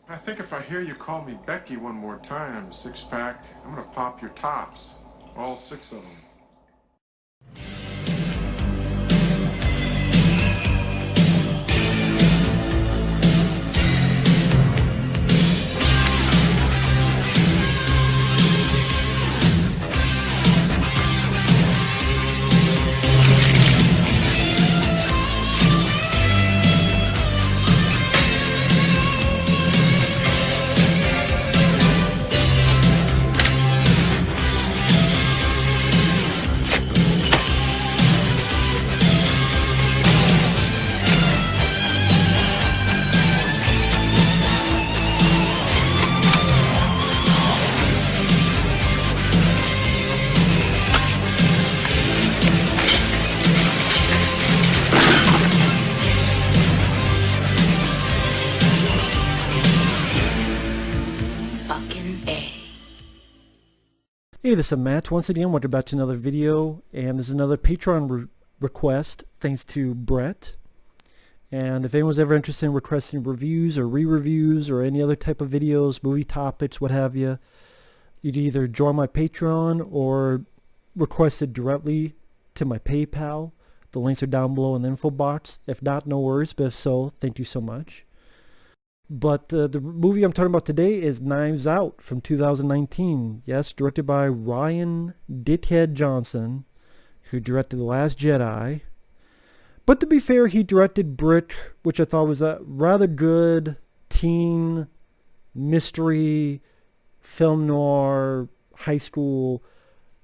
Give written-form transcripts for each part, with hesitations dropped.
I think if I hear you call me Becky one more time, six-pack, I'm gonna pop your tops. All six of them. Hey, this is Matt. Once again, welcome back to another video, and this is another Patreon request, thanks to Brett. And if anyone's ever interested in requesting reviews or re-reviews or any other type of videos, movie topics, what have you, you'd either join my Patreon or request it directly to my PayPal. The links are down below in the info box. If not, no worries, but if so, thank you so much. But the movie I'm talking about today is Knives Out from 2019. Yes, directed by Rian Johnson, who directed The Last Jedi. But to be fair, he directed Brick, which I thought was a rather good teen mystery film noir high school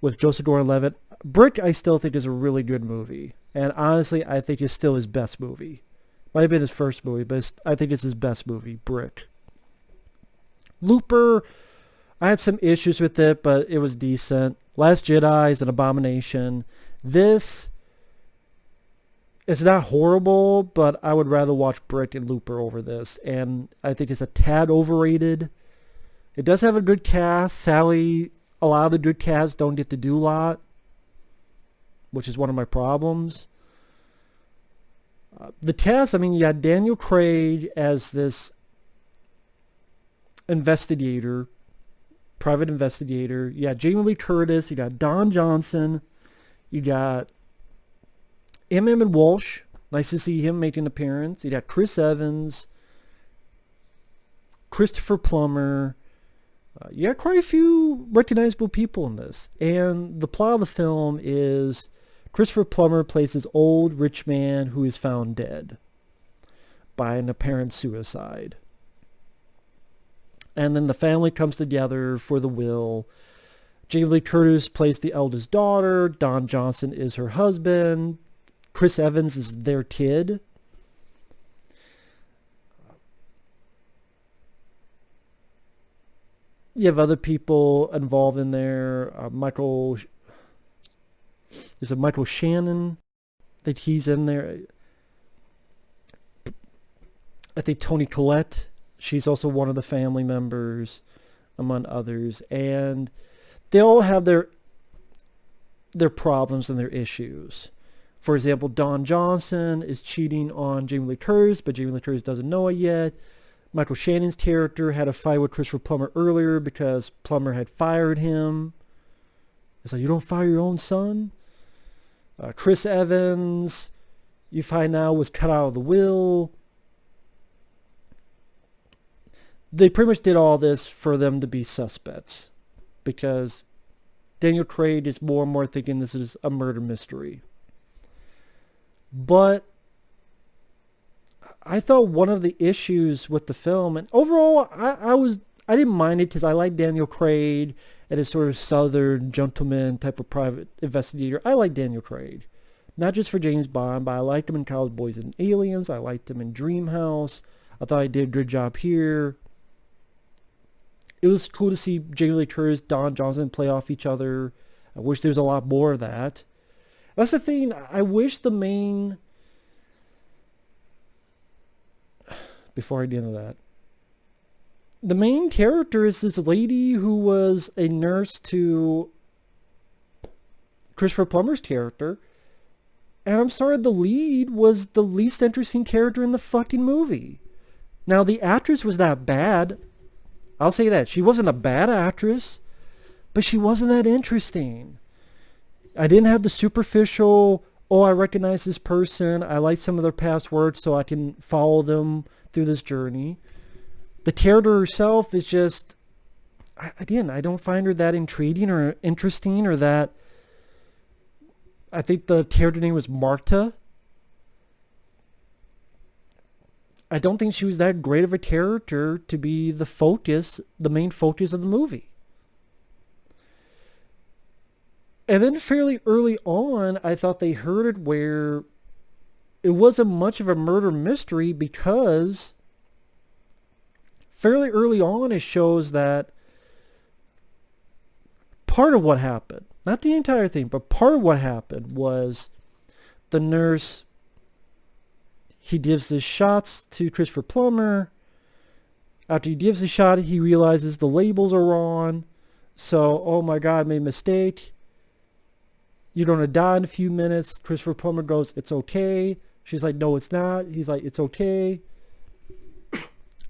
with Joseph Gordon-Levitt. Brick, I still think, is a really good movie. And honestly, I think it's still his best movie. Might have been his first movie, but I think it's his best movie, Brick. Looper, I had some issues with it, but it was decent. Last Jedi is an abomination. This is not horrible, but I would rather watch Brick and Looper over this. And I think it's a tad overrated. It does have a good cast. Sadly, a lot of the good casts don't get to do a lot, which is one of my problems. The cast, I mean, you got Daniel Craig as this investigator, private investigator. You got Jamie Lee Curtis. You got Don Johnson. You got Emmet Walsh. Nice to see him making an appearance. You got Chris Evans, Christopher Plummer. You got quite a few recognizable people in this. And the plot of the film is Christopher Plummer plays this old rich man who is found dead by an apparent suicide. And then the family comes together for the will. Jamie Lee Curtis plays the eldest daughter. Don Johnson is her husband. Chris Evans is their kid. You have other people involved in there. Is it Michael Shannon? I think he's in there. I think Toni Collette, she's also one of the family members, among others. And they all have their problems and their issues. For example, Don Johnson is cheating on Jamie Lee Curtis, but Jamie Lee Curtis doesn't know it yet. Michael Shannon's character had a fight with Christopher Plummer earlier because Plummer had fired him. It's like, you don't fire your own son? Chris Evans, you find out, was cut out of the will. They pretty much did all this for them to be suspects, because Daniel Craig is more and more thinking this is a murder mystery. But I thought one of the issues with the film, and overall I didn't mind it because I like Daniel Craig and his sort of southern gentleman type of private investigator. I like Daniel Craig. Not just for James Bond, but I liked him in Cowboys and Aliens. I liked him in Dreamhouse. I thought he did a good job here. It was cool to see Jamie Lee Curtis, Don Johnson play off each other. I wish there was a lot more of that. That's the thing. I wish the main... Before I get into that, the main character is this lady who was a nurse to Christopher Plummer's character. And I'm sorry, the lead was the least interesting character in the fucking movie. Now, the actress was not bad. I'll say that. She wasn't a bad actress, but she wasn't that interesting. I didn't have the superficial, oh, I recognize this person, I like some of their past works so I can follow them through this journey. The character herself is just, again, I don't find her that intriguing or interesting or that, I think the character name was Marta. I don't think she was that great of a character to be the focus, the main focus of the movie. And then fairly early on, I thought they heard it where it wasn't much of a murder mystery because fairly early on it shows that part of what happened, not the entire thing, but part of what happened was the nurse, he gives the shots to Christopher Plummer. After he gives the shot, he realizes the labels are wrong. So, oh my God, I made a mistake. You're going to die in a few minutes. Christopher Plummer goes, it's okay. She's like, no, it's not. He's like, it's okay.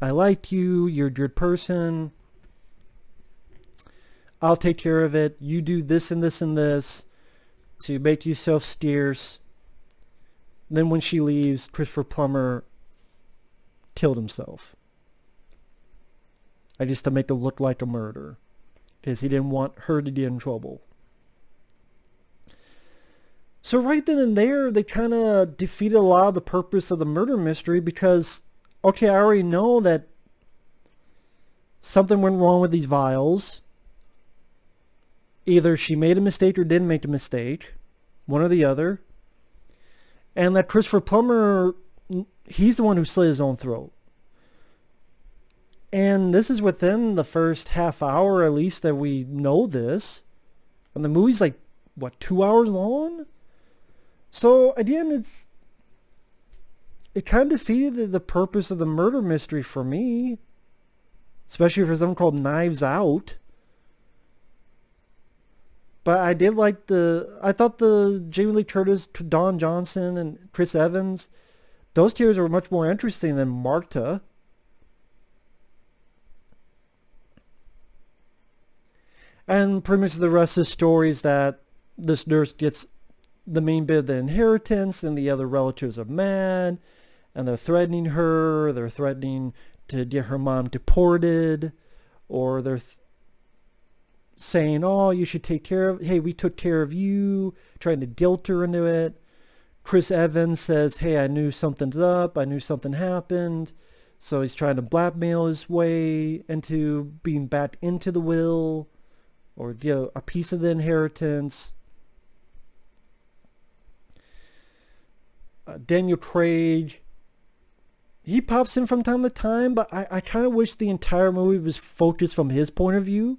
I like you. You're a good person. I'll take care of it. You do this and this and this to make yourself scarce. Then when she leaves, Christopher Plummer killed himself. I just to make it look like a murder. Because he didn't want her to get in trouble. So right then and there, they kind of defeated a lot of the purpose of the murder mystery because, okay, I already know that something went wrong with these vials. Either she made a mistake or didn't make a mistake. One or the other. And that Christopher Plummer, he's the one who slit his own throat. And this is within the first half hour at least that we know this. And the movie's like, what, 2 hours long? So again, it kind of defeated the purpose of the murder mystery for me. Especially for something called Knives Out. But I did like I thought the Jamie Lee Curtis, Don Johnson, and Chris Evans, those characters were much more interesting than Marta. And pretty much the rest of the story is that this nurse gets the main bit of the inheritance and the other relatives are mad and they're threatening her. They're threatening to get her mom deported, or they're saying, oh, you should take care of, hey, we took care of you, trying to guilt her into it. Chris Evans says, hey, I knew something's up, I knew something happened. So he's trying to blackmail his way into being back into the will or get a piece of the inheritance. Daniel Craig, he pops in from time to time, but I kind of wish the entire movie was focused from his point of view.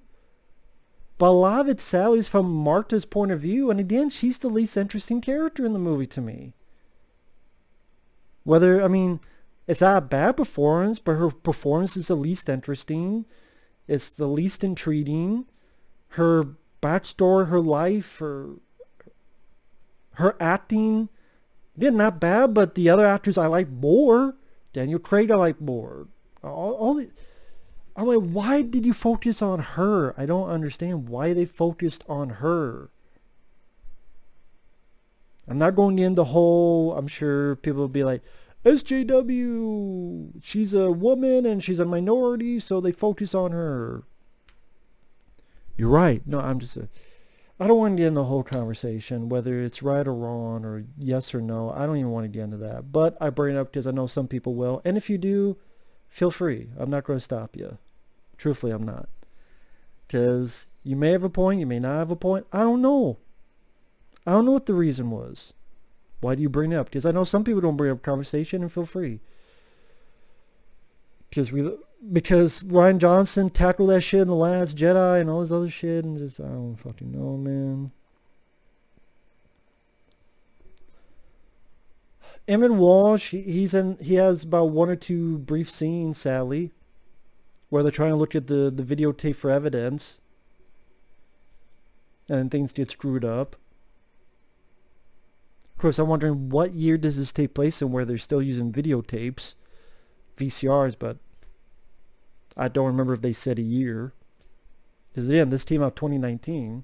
But a lot of it, sadly, is from Marta's point of view. And again, she's the least interesting character in the movie to me. Whether, I mean, it's not a bad performance, but her performance is the least interesting. It's the least intriguing. Her backstory, her life, her acting, again, not bad, but the other actors I like more. Daniel Craig I like more. I'm like, why did you focus on her? I don't understand why they focused on her. I'm not going into the whole, I'm sure people will be like, SJW, she's a woman and she's a minority, so they focus on her. You're right. No, I don't want to get into the whole conversation, whether it's right or wrong or yes or no. I don't even want to get into that. But I bring it up because I know some people will. And if you do, feel free. I'm not going to stop you. Truthfully, I'm not. Because you may have a point, you may not have a point. I don't know. I don't know what the reason was. Why do you bring it up? Because I know some people don't bring up conversation, and feel free. Because Rian Johnson tackled that shit in The Last Jedi and all this other shit, and just, I don't fucking know, man. Emmett Walsh, he has about one or two brief scenes, sadly, where they're trying to look at the videotape for evidence, and things get screwed up. Of course, I'm wondering what year does this take place in where they're still using videotapes. VCRs, but I don't remember if they said a year. Because again, this came out 2019.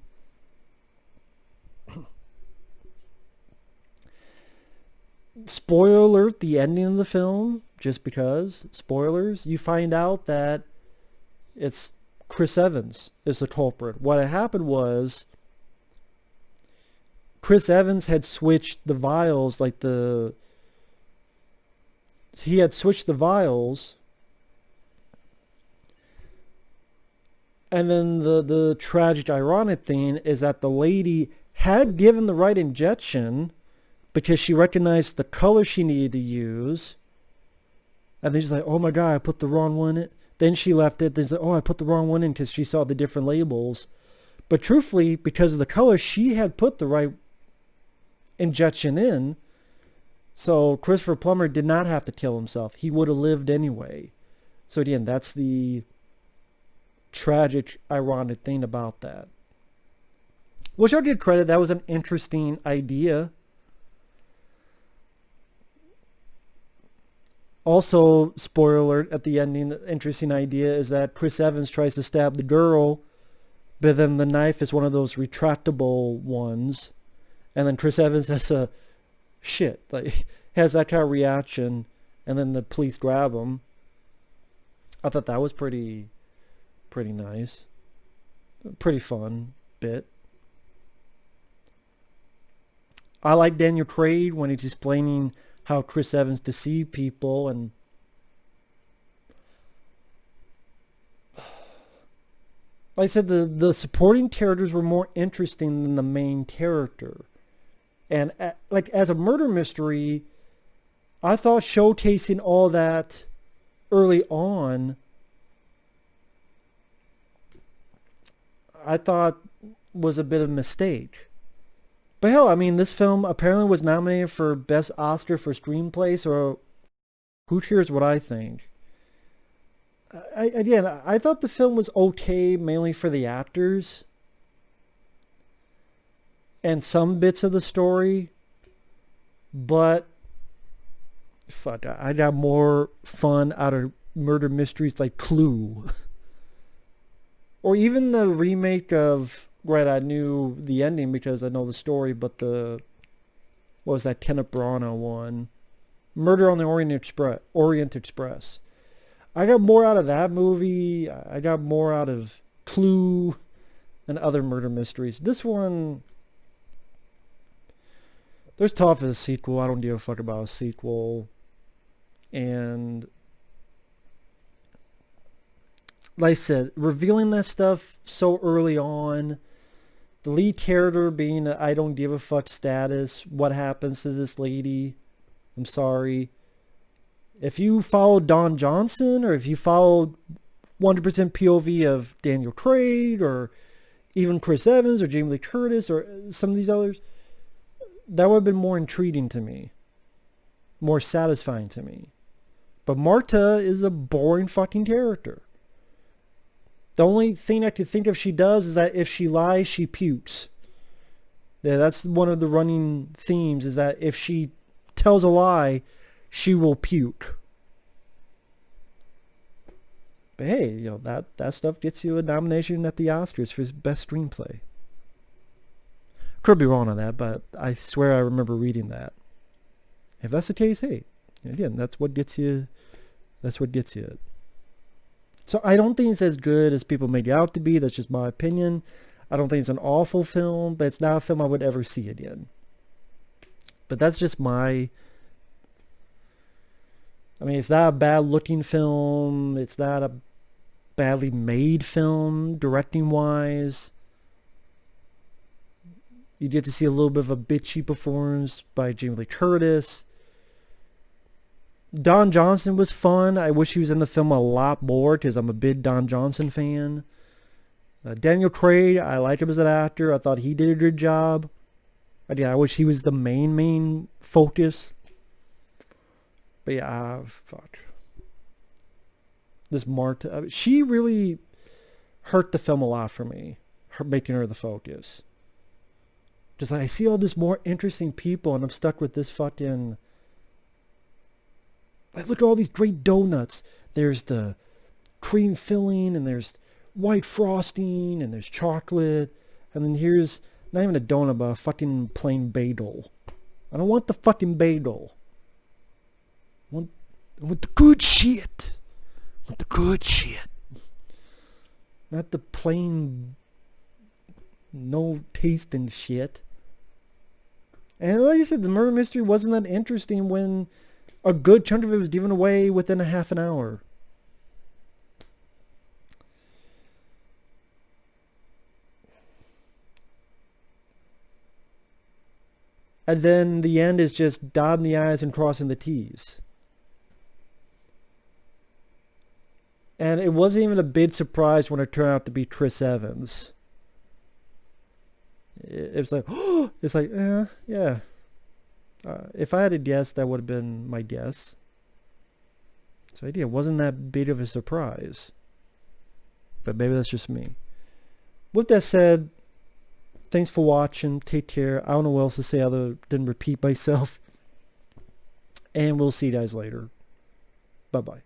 Spoiler alert, the ending of the film, just because, spoilers, you find out that it's Chris Evans is the culprit. What had happened was Chris Evans had switched the vials, he had switched the vials, and then the tragic, ironic thing is that the lady had given the right injection because she recognized the color she needed to use, and then she's like, oh my god, I put the wrong one in. Then she left it, then she's like, oh, I put the wrong one in because she saw the different labels. But truthfully, because of the color, she had put the right injection in, so Christopher Plummer did not have to kill himself. He would have lived anyway. So again, that's the tragic, ironic thing about that. Which I'll give credit, that was an interesting idea. Also, spoiler alert, at the ending, the interesting idea is that Chris Evans tries to stab the girl, but then the knife is one of those retractable ones. And then Chris Evans has a has that kind of reaction, and then the police grab him. I thought that was pretty nice. Pretty fun bit. I like Daniel Craig when he's explaining how Chris Evans deceived people, and like I said, the supporting characters were more interesting than the main character. And like as a murder mystery, I thought showcasing all that early on, I thought was a bit of a mistake. But hell, I mean, this film apparently was nominated for Best Oscar for Screenplay, so who cares what I think? I thought the film was okay, mainly for the actors and some bits of the story, but fuck, I got more fun out of murder mysteries like Clue. Or even the remake of, right, I knew the ending because I know the story, but what was that Kenneth Branagh one? Murder on the Orient Express. I got more out of that movie. I got more out of Clue and other murder mysteries. This one, there's talk of a sequel. I don't give a fuck about a sequel. And like I said, revealing that stuff so early on, the lead character being a I don't give a fuck status, what happens to this lady? I'm sorry. If you followed Don Johnson, or if you followed 100% POV of Daniel Craig, or even Chris Evans, or Jamie Lee Curtis, or some of these others, that would have been more intriguing to me. More satisfying to me. But Marta is a boring fucking character. The only thing I could think of she does is that if she lies, she pukes. Yeah, that's one of the running themes, is that if she tells a lie, she will puke. But hey, you know, that stuff gets you a nomination at the Oscars for best screenplay. Could be wrong on that, but I swear I remember reading that. If that's the case, hey, again, that's what gets you. That's what gets you. So I don't think it's as good as people make it out to be. That's just my opinion. I don't think it's an awful film, but it's not a film I would ever see again. But that's just my... I mean, it's not a bad looking film. It's not a badly made film, directing wise. You get to see a little bit of a bitchy performance by Jamie Lee Curtis. Don Johnson was fun. I wish he was in the film a lot more because I'm a big Don Johnson fan. Daniel Craig, I like him as an actor. I thought he did a good job. Again, I wish he was the main focus. But yeah, fuck. This Marta, she really hurt the film a lot for me. Making her the focus. Just like, I see all this more interesting people and I'm stuck with this fucking Like, look at all these great donuts. There's the cream filling, and there's white frosting, and there's chocolate. And then here's not even a donut, but a fucking plain bagel. I don't want the fucking bagel. I want the good shit. I want the good shit. Not the plain, no tasting shit. And like I said, the murder mystery wasn't that interesting when a good chunk of it was given away within a half an hour. And then the end is just dotting the I's and crossing the T's. And it wasn't even a big surprise when it turned out to be Chris Evans. It was like, oh, it's like, yeah. If I had a guess, that would have been my guess. So it wasn't that big of a surprise. But maybe that's just me. With that said, thanks for watching. Take care. I don't know what else to say other than repeat myself. And we'll see you guys later. Bye-bye.